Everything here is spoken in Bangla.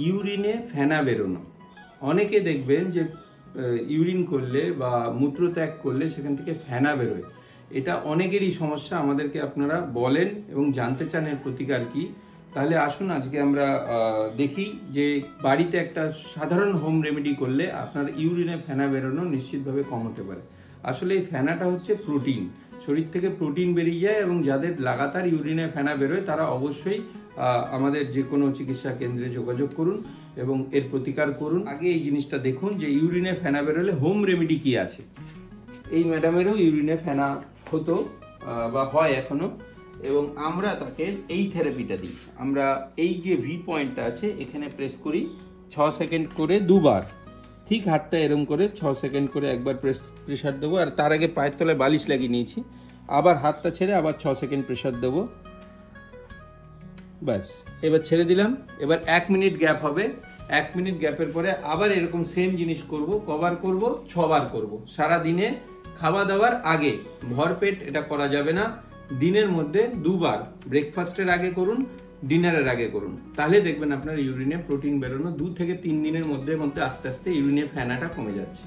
ইউরিনে ফেনা বেরোনো। অনেকে দেখবেন যে ইউরিন করলে বা মূত্রত্যাগ করলে সেখান থেকে ফেনা বেরোয়। এটা অনেকেরই সমস্যা, আমাদেরকে আপনারা বলেন এবং জানতে চান এর প্রতিকার কি। তাহলে আসুন আজকে আমরা দেখি যে বাড়িতে একটা সাধারণ হোম রেমেডি করলে আপনার ইউরিনে ফেনা বেরোনো নিশ্চিতভাবে কম হতে পারে। আসলে এই ফেনাটা হচ্ছে প্রোটিন, শরীর থেকে প্রোটিন বেরিয়ে যায়, এবং যাদের লাগাতার ইউরিনে ফেনা বেরোয় তারা অবশ্যই আমাদের যে কোনো চিকিৎসা কেন্দ্রে যোগাযোগ করুন এবং এর প্রতিকার করুন। আগে এই জিনিসটা দেখুন যে ইউরিনে ফেনা বেরোলে হোম রেমেডি কি আছে। এই ম্যাডামেরও ইউরিনে ফেনা হতো বা হয় এখনো, এবং আমরা তাকে এই থেরাপিটা দিই। আমরা এই যে ভি পয়েন্টটা আছে এখানে প্রেস করি 6 সেকেন্ড করে দুবার, ঠিক হাতটা এরম করে 6 সেকেন্ড করে একবার প্রেশার দেবো, আর তার আগে পায়ের তলায় বালিশ লাগিয়ে নিয়েছি। আবার হাতটা ছেড়ে আবার 6 সেকেন্ড প্রেশার দেবো, ব্যাস। এবার ছেড়ে দিলাম। এবার 1 মিনিট গ্যাপ হবে। 1 মিনিট গ্যাপের পরে আবার এরকম সেম জিনিস করব, কবার করব 6 বার করব। সারা দিনে খাওয়া দাওয়ার আগে, ভরপেট এটা করা যাবে না। দিনের মধ্যে 2 বার, ব্রেকফাস্টের আগে করুন, ডিনারের আগে করুন। তাহলে দেখবেন আপনার ইউরিনে প্রোটিন বেরোনো 2 থেকে 3 দিনের মধ্যে আস্তে আস্তে ইউরিনে ফেনাটা কমে যাচ্ছে।